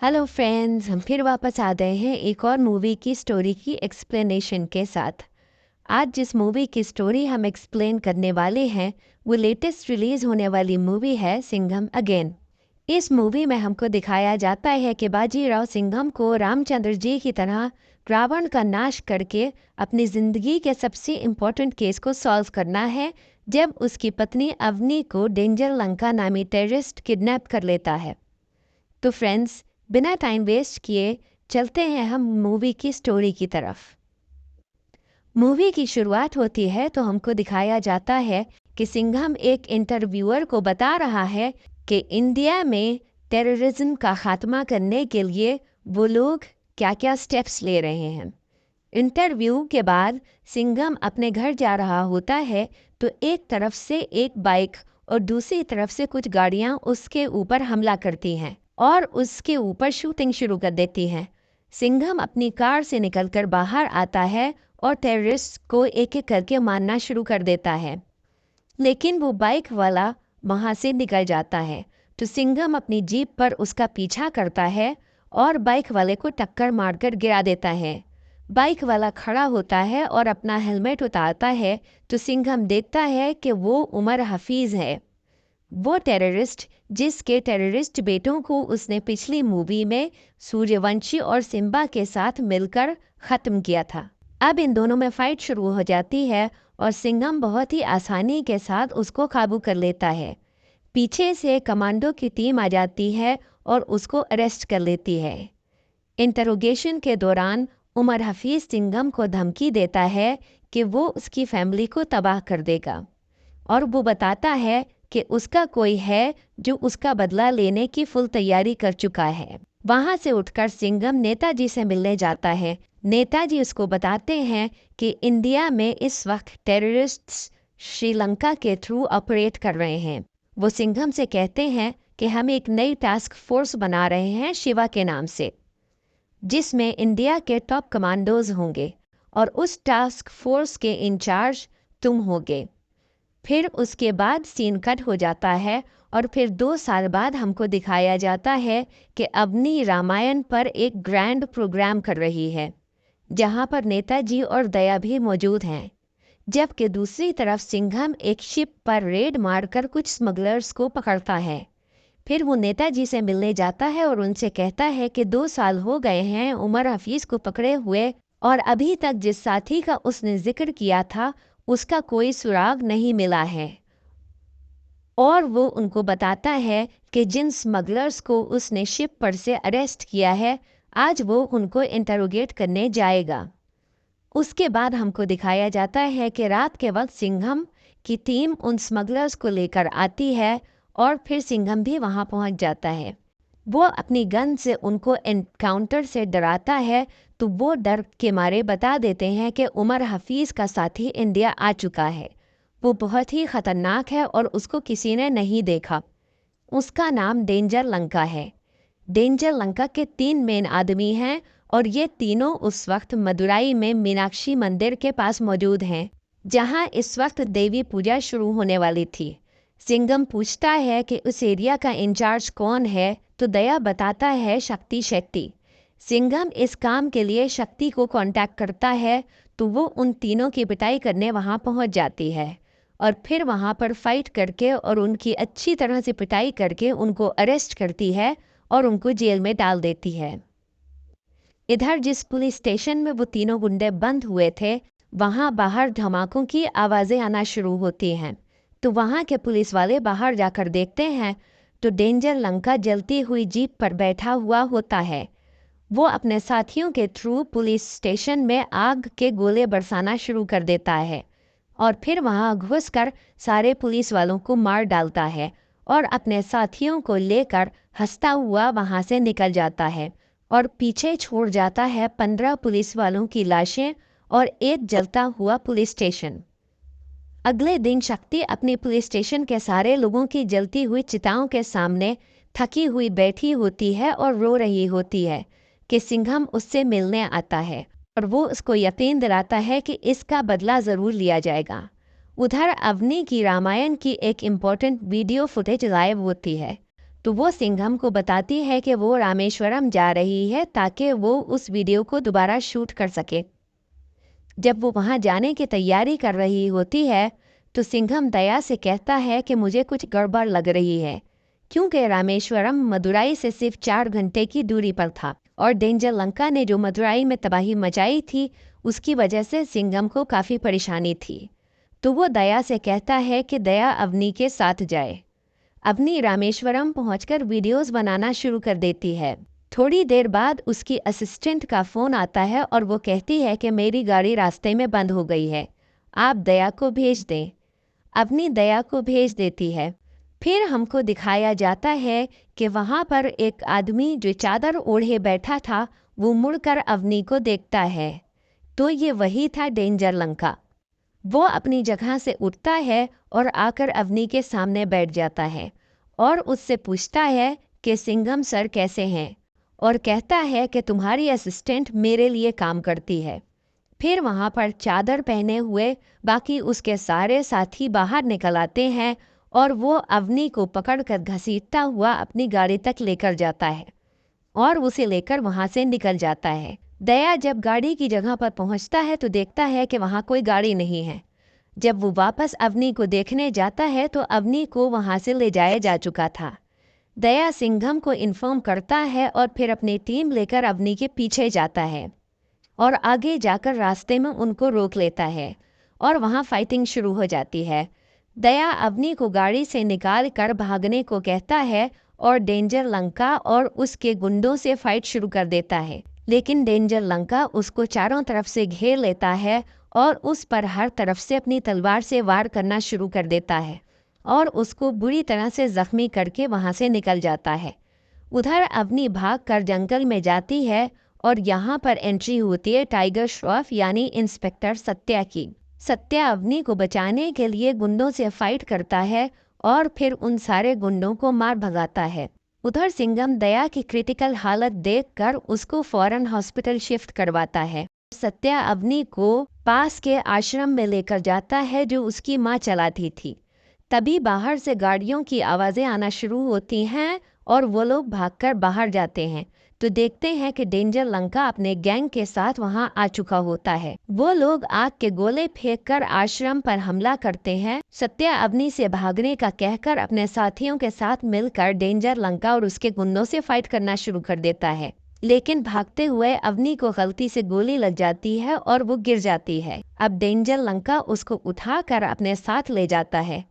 Hello friends, हम फिर वापस आ गए हैं एक और मूवी की स्टोरी की एक्सप्लेनेशन के साथ। आज जिस मूवी की स्टोरी हम एक्सप्लेन करने वाले हैं वो लेटेस्ट रिलीज होने वाली मूवी है सिंघम अगेन। इस मूवी में हमको दिखाया जाता है कि बाजीराव सिंघम को रामचंद्र जी की तरह रावण का नाश करके अपनी ज़िंदगी के सबसे इम्पोर्टेंट केस को सॉल्व करना है, जब उसकी पत्नी अवनी को डेंजर लंका नामी टेररिस्ट किडनैप कर लेता है। तो फ्रेंड्स, बिना टाइम वेस्ट किए चलते हैं हम मूवी की स्टोरी की तरफ। मूवी की शुरुआत होती है तो हमको दिखाया जाता है कि सिंघम एक इंटरव्यूअर को बता रहा है कि इंडिया में टेररिज्म का खात्मा करने के लिए वो लोग क्या क्या स्टेप्स ले रहे हैं। इंटरव्यू के बाद सिंघम अपने घर जा रहा होता है तो एक तरफ से एक बाइक और दूसरी तरफ से कुछ गाड़ियां उसके ऊपर हमला करती हैं और उसके ऊपर शूटिंग शुरू कर देती हैं। सिंघम अपनी कार से निकलकर बाहर आता है और टेररिस्ट को एक एक करके मारना शुरू कर देता है, लेकिन वो बाइक वाला वहाँ से निकल जाता है। तो सिंघम अपनी जीप पर उसका पीछा करता है और बाइक वाले को टक्कर मारकर गिरा देता है। बाइक वाला खड़ा होता है और अपना हेलमेट उतारता है तो सिंघम देखता है कि वो उमर हफीज़ है, वो टेररिस्ट जिसके टेररिस्ट बेटों को उसने पिछली मूवी में सूर्यवंशी और सिम्बा के साथ मिलकर ख़त्म किया था। अब इन दोनों में फाइट शुरू हो जाती है और सिंघम बहुत ही आसानी के साथ उसको काबू कर लेता है। पीछे से कमांडो की टीम आ जाती है और उसको अरेस्ट कर लेती है। इंटरोगेशन के दौरान उमर हफीज़ सिंघम को धमकी देता है कि वो उसकी फैमिली को तबाह कर देगा और वो बताता है कि उसका कोई है जो उसका बदला लेने की फुल तैयारी कर चुका है। वहाँ से उठकर सिंघम नेताजी से मिलने जाता है। नेताजी उसको बताते हैं कि इंडिया में इस वक्त टेररिस्ट्स श्रीलंका के थ्रू ऑपरेट कर रहे हैं। वो सिंघम से कहते हैं कि हम एक नई टास्क फोर्स बना रहे हैं शिवा के नाम से, जिसमें इंडिया के टॉप कमांडोज होंगे और उस टास्क फोर्स के इंचार्ज तुम होगे। फिर उसके बाद सीन कट हो जाता है और फिर 2 साल बाद हमको दिखाया जाता है कि अवनी रामायण पर एक ग्रैंड प्रोग्राम कर रही है, जहां पर नेताजी और दया भी मौजूद हैं, जबकि दूसरी तरफ सिंघम एक शिप पर रेड मारकर कुछ स्मगलर्स को पकड़ता है। फिर वो नेताजी से मिलने जाता है और उनसे कहता है कि 2 साल हो गए हैं उमर हफीज़ को पकड़े हुए और अभी तक जिस साथी का उसने जिक्र किया था उसका कोई सुराग नहीं मिला है। और वो उनको बताता है कि जिन स्मगलर्स को उसने शिप पर से अरेस्ट किया है आज वो उनको इंटरोगेट करने जाएगा। उसके बाद हमको दिखाया जाता है कि रात के वक्त सिंघम की टीम उन स्मगलर्स को लेकर आती है और फिर सिंघम भी वहाँ पहुँच जाता है। वो अपनी गन से उनको एनकाउंटर से डराता है तो वो डर के मारे बता देते हैं कि उमर हफीज़ का साथी इंडिया आ चुका है। वो बहुत ही ख़तरनाक है और उसको किसी ने नहीं देखा। उसका नाम डेंजर लंका है। डेंजर लंका के 3 मेन आदमी हैं और ये तीनों उस वक्त मदुराई में मीनाक्षी मंदिर के पास मौजूद हैं, जहां इस वक्त देवी पूजा शुरू होने वाली थी। सिंघम पूछता है कि उस एरिया का इंचार्ज कौन है तो दया बताता है शक्ति शेट्टी। सिंघम इस काम के लिए शक्ति को कांटेक्ट करता है तो वो उन तीनों की पिटाई करने वहाँ पहुँच जाती है और फिर वहाँ पर फाइट करके और उनकी अच्छी तरह से पिटाई करके उनको अरेस्ट करती है और उनको जेल में डाल देती है। इधर जिस पुलिस स्टेशन में वो तीनों गुंडे बंद हुए थे वहाँ बाहर धमाकों की आवाज़ें आना शुरू होती हैं। तो वहाँ के पुलिस वाले बाहर जाकर देखते हैं तो डेंजर लंका जलती हुई जीप पर बैठा हुआ होता है। वो अपने साथियों के थ्रू पुलिस स्टेशन में आग के गोले बरसाना शुरू कर देता है और फिर वहाँ घुसकर सारे पुलिस वालों को मार डालता है और अपने साथियों को लेकर हंसता हुआ वहाँ से निकल जाता है और पीछे छोड़ जाता है 15 पुलिस वालों की लाशें और एक जलता हुआ पुलिस स्टेशन। अगले दिन शक्ति अपने पुलिस स्टेशन के सारे लोगों की जलती हुई चिताओं के सामने थकी हुई बैठी होती है और रो रही होती है कि सिंघम उससे मिलने आता है और वो उसको यकीन दिलाता है कि इसका बदला ज़रूर लिया जाएगा। उधर अवनी की रामायण की एक इम्पॉर्टेंट वीडियो फुटेज लाइव होती है तो वो सिंघम को बताती है कि वो रामेश्वरम जा रही है ताकि वो उस वीडियो को दोबारा शूट कर सके। जब वो वहाँ जाने की तैयारी कर रही होती है तो सिंघम दया से कहता है कि मुझे कुछ गड़बड़ लग रही है, क्योंकि रामेश्वरम मदुराई से सिर्फ 4 घंटे की दूरी पर था और डेंजर लंका ने जो मदुराई में तबाही मचाई थी उसकी वजह से सिंघम को काफ़ी परेशानी थी। तो वो दया से कहता है कि दया अवनी के साथ जाए। अवनी रामेश्वरम पहुंचकर वीडियोस बनाना शुरू कर देती है। थोड़ी देर बाद उसकी असिस्टेंट का फ़ोन आता है और वो कहती है कि मेरी गाड़ी रास्ते में बंद हो गई है, आप दया को भेज दें। अवनी दया को भेज देती है। फिर हमको दिखाया जाता है कि वहाँ पर एक आदमी जो चादर ओढ़े बैठा था वो मुड़कर अवनी को देखता है। तो ये वही था डेंजर लंका। वो अपनी जगह से उठता है और आकर अवनी के सामने बैठ जाता है और उससे पूछता है कि सिंघम सर कैसे हैं, और कहता है कि तुम्हारी असिस्टेंट मेरे लिए काम करती है। फिर वहाँ पर चादर पहने हुए बाकी उसके सारे साथी बाहर निकल आते हैं और वो अवनी को पकड़कर घसीटता हुआ अपनी गाड़ी तक लेकर जाता है और उसे लेकर वहाँ से निकल जाता है। दया जब गाड़ी की जगह पर पहुँचता है तो देखता है कि वहाँ कोई गाड़ी नहीं है। जब वो वापस अवनी को देखने जाता है तो अवनी को वहाँ से ले जाया जा चुका था। दया सिंघम को इन्फॉर्म करता है और फिर अपनी टीम लेकर अवनी के पीछे जाता है और आगे जाकर रास्ते में उनको रोक लेता है और वहाँ फाइटिंग शुरू हो जाती है। दया अवनी को गाड़ी से निकाल कर भागने को कहता है और डेंजर लंका और उसके गुंडों से फाइट शुरू कर देता है, लेकिन डेंजर लंका उसको चारों तरफ से घेर लेता है और उस पर हर तरफ से अपनी तलवार से वार करना शुरू कर देता है और उसको बुरी तरह से जख्मी करके वहाँ से निकल जाता है। उधर अवनी भाग कर जंगल में जाती है और यहाँ पर एंट्री होती है टाइगर श्रॉफ यानी इंस्पेक्टर सत्या की। सत्या अवनी को बचाने के लिए गुंडों से फाइट करता है और फिर उन सारे गुंडों को मार भगाता है। उधर सिंघम दया की क्रिटिकल हालत देखकर उसको फौरन हॉस्पिटल शिफ्ट करवाता है। सत्या अवनी को पास के आश्रम में लेकर जाता है जो उसकी माँ चलाती थी। तभी बाहर से गाड़ियों की आवाज़ें आना शुरू होती हैं और वो लोग भागकर बाहर जाते हैं तो देखते हैं कि डेंजर लंका अपने गैंग के साथ वहां आ चुका होता है। वो लोग आग के गोले फेंककर आश्रम पर हमला करते हैं। सत्या अवनी से भागने का कहकर अपने साथियों के साथ मिलकर डेंजर लंका और उसके गुंडों से फाइट करना शुरू कर देता है, लेकिन भागते हुए अवनी को गलती से गोली लग जाती है और वो गिर जाती है। अब डेंजर लंका उसको उठाकर अपने साथ ले जाता है।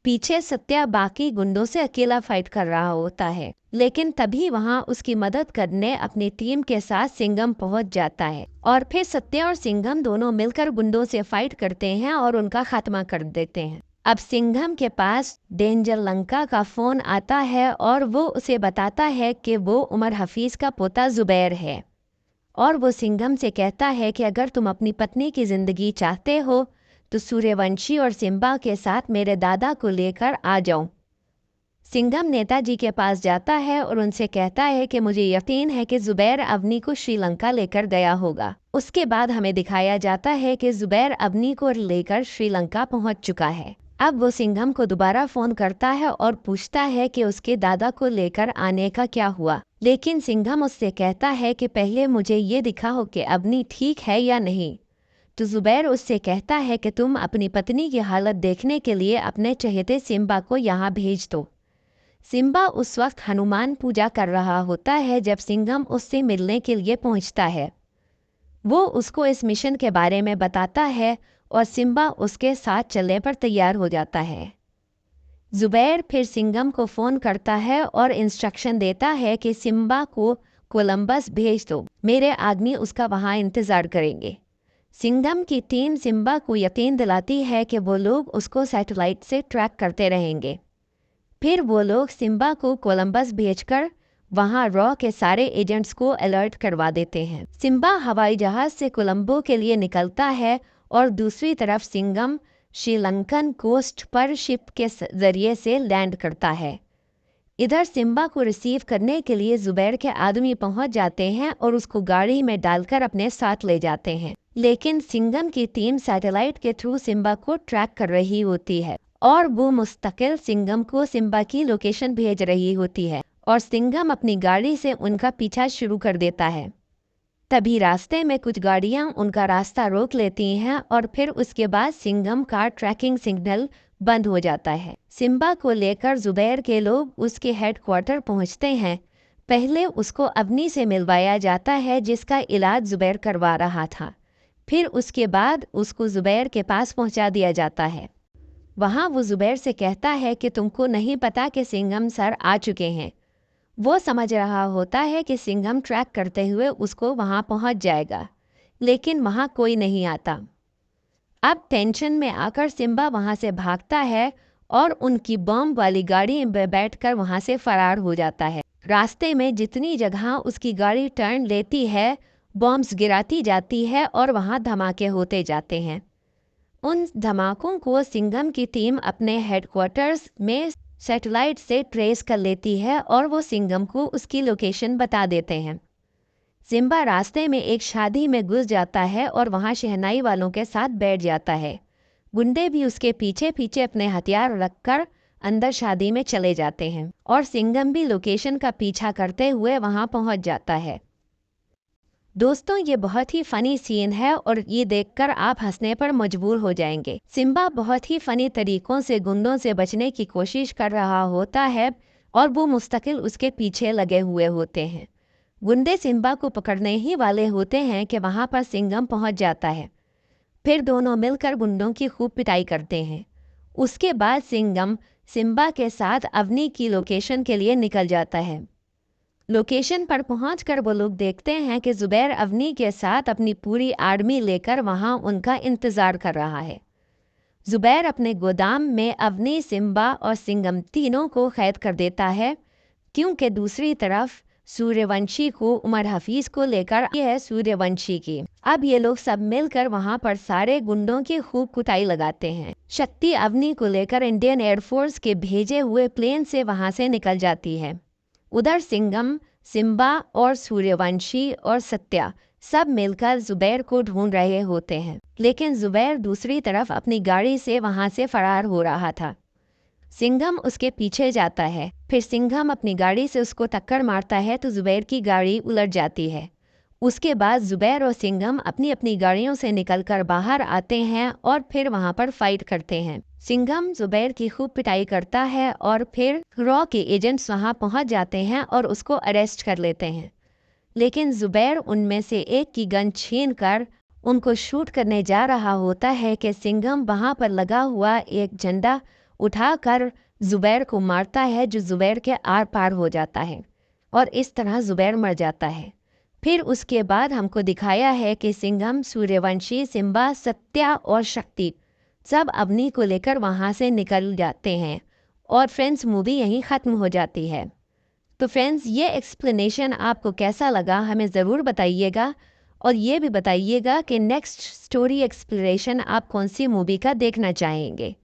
पीछे सत्या बाकी गुंडों से अकेला फाइट कर रहा होता है, लेकिन तभी वहां उसकी मदद करने अपनी टीम के साथ सिंघम पहुंच जाता है और फिर सत्या और सिंघम दोनों मिलकर गुंडों से फाइट करते हैं और उनका खात्मा कर देते हैं। अब सिंघम के पास डेंजर लंका का फोन आता है और वो उसे बताता है कि वो उमर हफीज का पोता जुबैर है और वो सिंघम से कहता है कि अगर तुम अपनी पत्नी की जिंदगी चाहते हो तो सूर्यवंशी और सिम्बा के साथ मेरे दादा को लेकर आ जाओ। सिंघम नेताजी के पास जाता है और उनसे कहता है कि मुझे यकीन है कि जुबैर अवनी को श्रीलंका लेकर गया होगा। उसके बाद हमें दिखाया जाता है कि जुबैर अवनी को लेकर श्रीलंका पहुंच चुका है। अब वो सिंघम को दोबारा फोन करता है और पूछता है कि उसके दादा को लेकर आने का क्या हुआ, लेकिन सिंघम उससे कहता है कि पहले मुझे ये दिखाओ कि अवनी ठीक है या नहीं। तो जुबैर उससे कहता है कि तुम अपनी पत्नी की हालत देखने के लिए अपने चहेते सिम्बा को यहाँ भेज दो। सिम्बा उस वक्त हनुमान पूजा कर रहा होता है जब सिंघम उससे मिलने के लिए पहुँचता है। वो उसको इस मिशन के बारे में बताता है और सिम्बा उसके साथ चलने पर तैयार हो जाता है। जुबैर फिर सिंघम को फ़ोन करता है और इंस्ट्रक्शन देता है कि सिम्बा को कोलंबस भेज दो, मेरे आदमी उसका वहाँ इंतज़ार करेंगे। सिंघम की टीम सिम्बा को यकीन दिलाती है कि वो लोग उसको सैटेलाइट से ट्रैक करते रहेंगे। फिर वो लोग सिम्बा को कोलंबस भेजकर वहाँ रॉ के सारे एजेंट्स को अलर्ट करवा देते हैं। सिम्बा हवाई जहाज से कोलंबो के लिए निकलता है और दूसरी तरफ सिंघम श्रीलंकन कोस्ट पर शिप के जरिए से लैंड करता है। इधर सिम्बा को रिसीव करने के लिए जुबैर के आदमी पहुंच जाते हैं और उसको गाड़ी में डालकर अपने साथ ले जाते हैं, लेकिन सिंघम की टीम सैटेलाइट के थ्रू सिम्बा को ट्रैक कर रही होती है और वो मुस्तकिल सिंघम को सिम्बा की लोकेशन भेज रही होती है और सिंघम अपनी गाड़ी से उनका पीछा शुरू कर देता है। तभी रास्ते में कुछ गाड़ियां उनका रास्ता रोक लेती हैं और फिर उसके बाद सिंघम का ट्रैकिंग सिग्नल बंद हो जाता है। सिम्बा को लेकर जुबैर के लोग उसके हेडक्वार्टर पहुंचते हैं। पहले उसको अवनी से मिलवाया जाता है जिसका इलाज जुबैर करवा रहा था। फिर उसके बाद उसको जुबैर के पास पहुंचा दिया जाता है। वहाँ वो जुबैर से कहता है कि तुमको नहीं पता कि सिंघम सर आ चुके हैं। वो समझ रहा होता है कि सिंघम ट्रैक करते हुए उसको वहाँ पहुँच जाएगा, लेकिन वहाँ कोई नहीं आता। अब टेंशन में आकर सिम्बा वहाँ से भागता है और उनकी बम वाली गाड़ी में बैठकर वहाँ से फरार हो जाता है। रास्ते में जितनी जगह उसकी गाड़ी टर्न लेती है, बॉम्ब्स गिराती जाती है और वहाँ धमाके होते जाते हैं। उन धमाकों को सिंघम की टीम अपने हेडक्वार्टर्स में सैटेलाइट से ट्रेस कर लेती है और वो सिंघम को उसकी लोकेशन बता देते हैं। सिम्बा रास्ते में एक शादी में घुस जाता है और वहाँ शहनाई वालों के साथ बैठ जाता है। गुंडे भी उसके पीछे पीछे अपने हथियार रखकर अंदर शादी में चले जाते हैं और सिंघम भी लोकेशन का पीछा करते हुए वहाँ पहुँच जाता है। दोस्तों, ये बहुत ही फ़नी सीन है और ये देखकर आप हंसने पर मजबूर हो जाएंगे। सिम्बा बहुत ही फ़नी तरीक़ों से गुंडों से बचने की कोशिश कर रहा होता है और वो मुस्तकिल उसके पीछे लगे हुए होते हैं। गुंडे सिम्बा को पकड़ने ही वाले होते हैं कि वहाँ पर सिंघम पहुँच जाता है। फिर दोनों मिलकर गुंडों की खूब पिटाई करते हैं। उसके बाद सिंघम सिम्बा के साथ अवनी की लोकेशन के लिए निकल जाता है। लोकेशन पर पहुंचकर वो लोग देखते हैं कि जुबैर अवनी के साथ अपनी पूरी आर्मी लेकर वहां उनका इंतज़ार कर रहा है। जुबैर अपने गोदाम में अवनी, सिम्बा और सिंघम तीनों को कैद कर देता है, क्योंकि दूसरी तरफ सूर्यवंशी को उमर हफीज़ को लेकर ये है सूर्यवंशी की। अब ये लोग सब मिलकर वहां पर सारे गुंडों की खूब कुटाई लगाते हैं। शक्ति अवनी को लेकर इंडियन एयरफोर्स के भेजे हुए प्लेन से वहां से निकल जाती है। उधर सिंघम, सिम्बा और सूर्यवंशी और सत्या सब मिलकर जुबैर को ढूंढ रहे होते हैं, लेकिन जुबैर दूसरी तरफ अपनी गाड़ी से वहां से फरार हो रहा था। सिंघम उसके पीछे जाता है। फिर सिंघम अपनी गाड़ी से उसको टक्कर मारता है तो जुबैर की गाड़ी उलट जाती है। उसके बाद जुबैर और सिंघम अपनी अपनी गाड़ियों से निकलकर बाहर आते हैं और फिर वहां पर फाइट करते हैं। सिंघम जुबैर की खूब पिटाई करता है और फिर रॉ के एजेंट्स वहां पहुंच जाते हैं और उसको अरेस्ट कर लेते हैं, लेकिन जुबैर उनमें से एक की गन छीन कर उनको शूट करने जा रहा होता है कि सिंघम वहां पर लगा हुआ एक झंडा उठाकर जुबैर को मारता है, जो जुबैर के आर पार हो जाता है और इस तरह जुबैर मर जाता है। फिर उसके बाद हमको दिखाया है कि सिंघम, सूर्यवंशी, सिम्बा, सत्या और शक्ति सब अवनी को लेकर वहाँ से निकल जाते हैं और फ्रेंड्स मूवी यहीं ख़त्म हो जाती है। तो फ्रेंड्स, ये एक्सप्लेनेशन आपको कैसा लगा हमें ज़रूर बताइएगा और ये भी बताइएगा कि नेक्स्ट स्टोरी एक्सप्लोरेशन आप कौन सी मूवी का देखना चाहेंगे।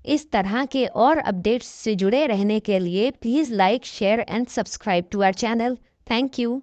इस तरह के और अपडेट्स से जुड़े रहने के लिए please like, share and subscribe to our channel. Thank you.